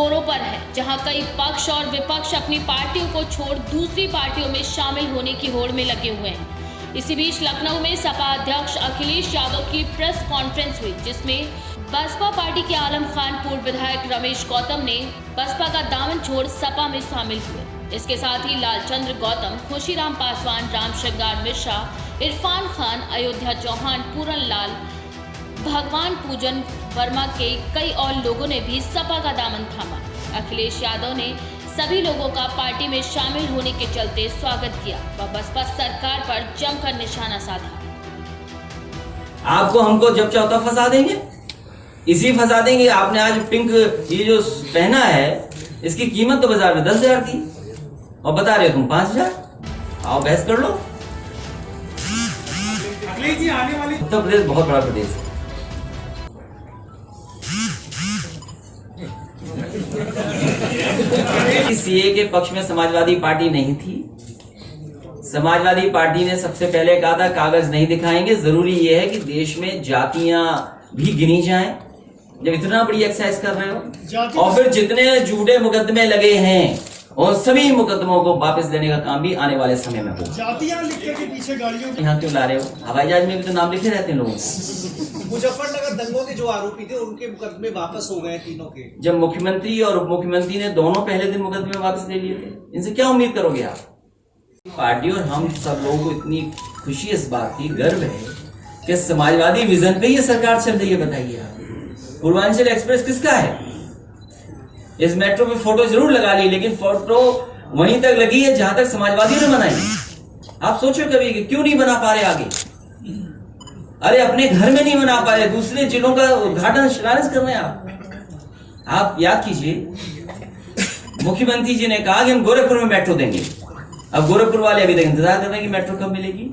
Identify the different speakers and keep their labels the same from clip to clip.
Speaker 1: जोरों पर है, जहां कई पक्ष और विपक्ष अपनी पार्टियों को छोड़ दूसरी पार्टियों में शामिल होने की होड़ में लगे हुए हैं। इसी बीच लखनऊ में सपा अध्यक्ष अखिलेश यादव की प्रेस कॉन्फ्रेंस हुई, जिसमें बसपा पार्टी के आलम खान, पूर्व विधायक रमेश गौतम ने बसपा का दामन छोड़ सपा में शामिल हुए। इसके साथ ही लालचंद्र गौतम, खुशीराम पासवान, रामशंकर मिश्रा, इरफान खान, अयोध्या चौहान, पूरन लाल, भगवान पूजन वर्मा के कई और लोगों ने भी सपा का दामन थामा। अखिलेश यादव ने सभी लोगों का पार्टी में शामिल होने के चलते स्वागत किया व बसपा सरकार पर जमकर निशाना साधा।
Speaker 2: आपको हमको जब चाहता फंसा देंगे, इसी फंसा देंगे। आपने आज पिंक ये जो पहना है, इसकी कीमत तो बाजार में 10,000 थी और बता रहे हो तुम 5,000। आओ बहस कर लो। उत्तर प्रदेश बहुत बड़ा प्रदेश है। सीए के पक्ष में समाजवादी पार्टी नहीं थी। समाजवादी पार्टी ने सबसे पहले कहा था कागज नहीं दिखाएंगे, जरूरी यह है कि देश में जातियां भी गिनी जाएं। जब इतना बड़ी एक्सरसाइज कर रहे हो और फिर जितने झूठे मुकदमे लगे हैं और सभी मुकदमों को वापस देने का काम भी आने वाले समय में होगा।
Speaker 3: जातियां लिख के पीछे गाड़ियों
Speaker 2: यहाँ क्यों ला रहे हो? हवाई जहाज में भी तो नाम लिखे रहते हैं लोगों के।
Speaker 4: मुजफ्फरनगर दंगों के जो आरोपी थे उनके मुकदमे वापस हो गए तीनों के।
Speaker 2: जब मुख्यमंत्री और उप मुख्यमंत्री ने दोनों पहले दिन मुकदमे वापस ले लिए थे, इनसे क्या उम्मीद करोगे आप? पार्टी और हम सब लोगों को इतनी खुशी इस बात की, गर्व है कि समाजवादी विजन पे ये सरकार चल रही है। बताइए आप, पूर्वांचल एक्सप्रेस किसका है? इस मेट्रो पे फोटो जरूर लगा ली, लेकिन फोटो वहीं तक लगी है जहां तक समाजवादियों ने बनाई। आप सोचो कभी कि क्यों नहीं बना पा रहे आगे? अरे अपने घर में नहीं बना पा रहे, दूसरे जिलों का उद्घाटन शिलान्यास कर रहे हैं आप याद कीजिए, मुख्यमंत्री जी ने कहा कि हम गोरखपुर में मेट्रो देंगे। अब गोरखपुर वाले अभी तक इंतजार कर रहे हैं कि मेट्रो कब मिलेगी।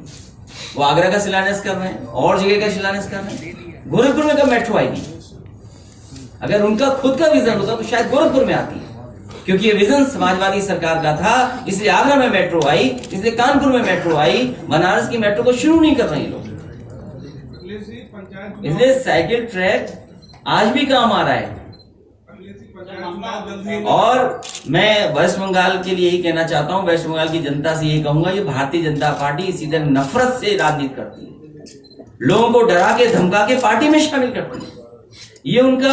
Speaker 2: वो आगरा का शिलान्यास कर रहे हैं और जगह का शिलान्यास कर रहे हैं। गोरखपुर में कब मेट्रो आएगी? अगर उनका खुद का विजन होता तो शायद गोरखपुर में आती, क्योंकि ये विजन समाजवादी सरकार का था। इसलिए आगरा में मेट्रो आई, इसलिए कानपुर में मेट्रो आई, बनारस की मेट्रो को शुरू नहीं कर रहे हैं लोग। इसलिए साइकिल ट्रैक आज भी काम आ रहा है। और मैं वेस्ट बंगाल के लिए यही कहना चाहता हूं, वेस्ट बंगाल की जनता से यही कहूंगा, ये भारतीय जनता पार्टी इसी तरह नफरत से राजनीति करती है, लोगों को डरा के धमका के पार्टी में शामिल करती है। ये उनका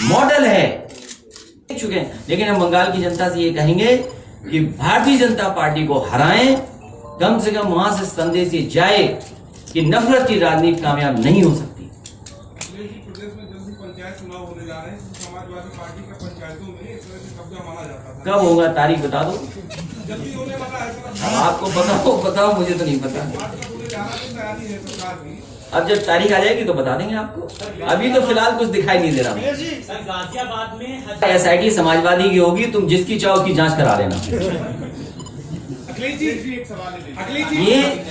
Speaker 2: मॉडल है, चुके हैं। लेकिन हम बंगाल की जनता से ये कहेंगे कि भारतीय जनता पार्टी को हराएं, कम से कम वहां से संदेश ये जाए कि नफरत की राजनीति कामयाब नहीं हो सकती।
Speaker 5: प्रदेश में जल्दी पंचायत चुनाव होने जा रहे हैं, समाजवादी पार्टी के पंचायतों में इस तरह से कब्जा माना जाता था।
Speaker 2: कब होगा तारीख बता दो।
Speaker 5: जल्दी होने वाला है।
Speaker 2: अब आपको बताओ, मुझे तो नहीं पता।
Speaker 5: तैयारी है सरकार की।
Speaker 2: अब जब तारीख आ जाएगी तो बता देंगे आपको। अभी तो फिलहाल कुछ दिखाई नहीं दे रहा।
Speaker 4: गाजियाबाद में
Speaker 2: एसआईटी समाजवादी की होगी, तुम जिसकी चाहो की जांच करा लेना।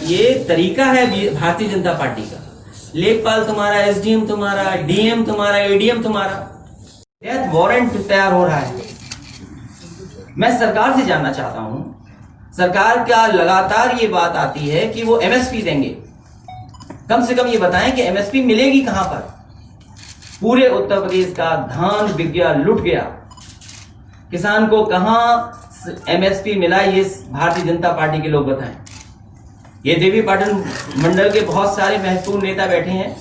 Speaker 2: ये तरीका है भारतीय जनता पार्टी का। लेखपाल तुम्हारा, एसडीएम तुम्हारा, डीएम तुम्हारा, एडीएम तुम्हारा, डेथ वारंट तैयार हो रहा है। मैं सरकार से जानना चाहता हूं, सरकार का लगातार ये बात आती है कि वो एमएसपी देंगे। कम से कम ये बताएं कि एमएसपी मिलेगी कहां पर? पूरे उत्तर प्रदेश का धान बिक गया, लुट गया। किसान को कहां एमएसपी मिला, ये भारतीय जनता पार्टी के लोग बताएं। ये देवी पाटन मंडल के बहुत सारे महत्वपूर्ण नेता बैठे हैं,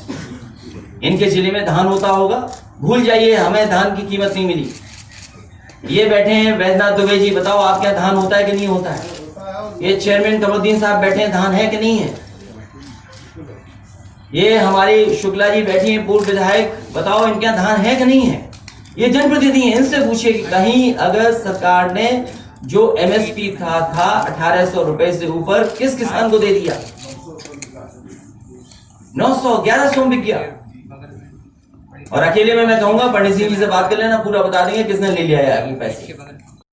Speaker 2: इनके जिले में धान होता होगा। भूल जाइए, हमें धान की कीमत नहीं मिली। ये बैठे हैं वैद्यनाथ दुबे जी, बताओ आपके यहाँ धान होता है कि नहीं होता है? ये चेयरमैन कमरुद्दीन साहब बैठे हैं, धान है कि नहीं है? ये हमारी शुक्ला जी बैठी हैं, पूर्व विधायक, बताओ इनके यहाँ धान है कि नहीं है? ये जनप्रतिनिधि हैं, इनसे पूछिए कि कहीं अगर सरकार ने जो एमएसपी था 1800 रुपए से ऊपर किस किसान को दे दिया? 900, 1100 बिक गया। और अकेले में मैं कहूंगा पंडित सिंह जी से बात कर लेना, पूरा बता देंगे किसने ले लिया है अगले पैसे।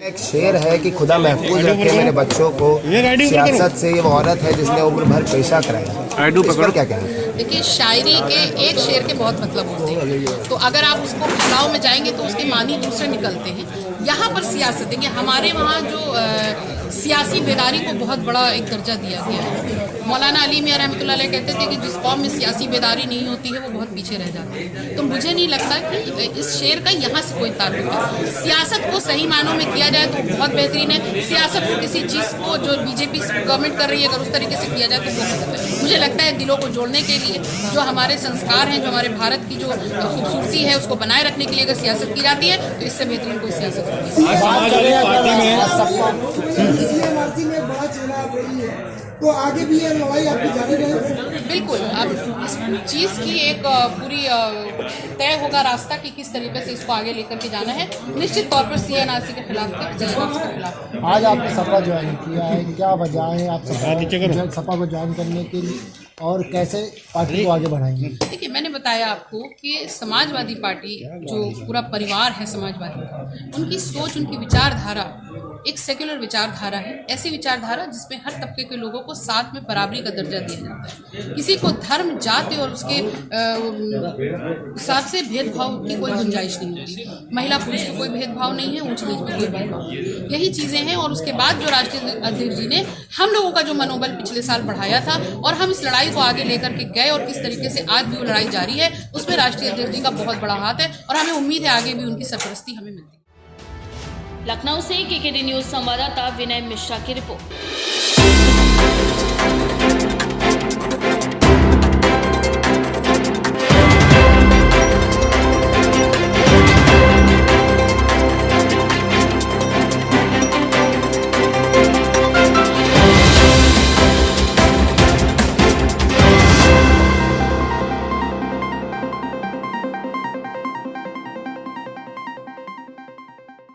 Speaker 6: एक शेर है कि खुदा महफूज रखे मेरे बच्चों को सियासत से। ये वो औरत है जिसने उम्र भर पेशा कराया। इस पर क्या कहना?
Speaker 7: देखिए, शायरी के एक शेर के बहुत मतलब होते हैं, तो अगर आप उसको फैलाव में जाएंगे तो उसके मानी दूसरे निकलते हैं। यहाँ पर सियासत देखिए, हमारे वहाँ जो सियासी बेदारी को बहुत बड़ा एक दर्जा दिया गया है। मौलाना अली मियां रहमतुल्लाह अलैह कहते थे कि जिस कौम में सियासी बेदारी नहीं होती है वो बहुत पीछे रह जाती है। तो मुझे नहीं लगता कि इस शेर का यहाँ से कोई ताल्लुक है। सियासत को सही मानों में किया जाए तो बहुत बेहतरीन है। सियासत को किसी चीज़ को जो बीजेपी गवर्नमेंट कर रही है अगर उस तरीके से किया जाए तो वो गलत है। मुझे लगता है दिलों को जोड़ने के लिए जो हमारे संस्कार हैं, जो हमारे भारत की जो खूबसूरती है उसको बनाए रखने के लिए अगर सियासत की जाती है तो इससे बेहतरीन कोई सियासत नहीं है।
Speaker 3: सीएमआरसी में बड़ा चेहरा आ रही है, तो आगे भी ये लड़ाई आपकी जारी रहेगी?
Speaker 7: बिल्कुल, अब इस चीज़ की एक पूरी तय होगा रास्ता कि किस तरीके से इसको आगे लेकर के जाना है। निश्चित तौर पर सीएनआरसी के खिलाफ के खिलाफ।
Speaker 8: आज आपने सपा ज्वाइन किया है, क्या वजह है आप सपा को ज्वाइन करने के लिए और कैसे पार्टी को आगे बढ़ाएंगे?
Speaker 7: देखिए, मैंने बताया आपको कि समाजवादी पार्टी जो पूरा परिवार है समाजवादी का, उनकी सोच, उनकी विचारधारा एक सेक्युलर विचारधारा है। ऐसी विचारधारा जिसमें हर तबके के लोगों को साथ में बराबरी का दर्जा दिया जाता है। किसी को धर्म, जाति और उसके हिसाब से भेदभाव की कोई गुंजाइश नहीं होती। महिला पुरुष को कोई भेदभाव नहीं है, ऊंच नीच में कोई भेदभाव नहीं। यही चीज़ें हैं। और उसके बाद जो राष्ट्रीय अध्यक्ष जी ने हम लोगों का जो मनोबल पिछले साल बढ़ाया था और हम इस लड़ाई को आगे लेकर के गए और किस तरीके से आज भी वो लड़ाई जारी है, उसमें राष्ट्रीय अध्यक्ष जी का बहुत बड़ा हाथ है और हमें उम्मीद है आगे भी उनकी सरपरस्ती हमें मिलती है।
Speaker 1: लखनऊ से केकेडी न्यूज संवाददाता विनय मिश्रा की रिपोर्ट।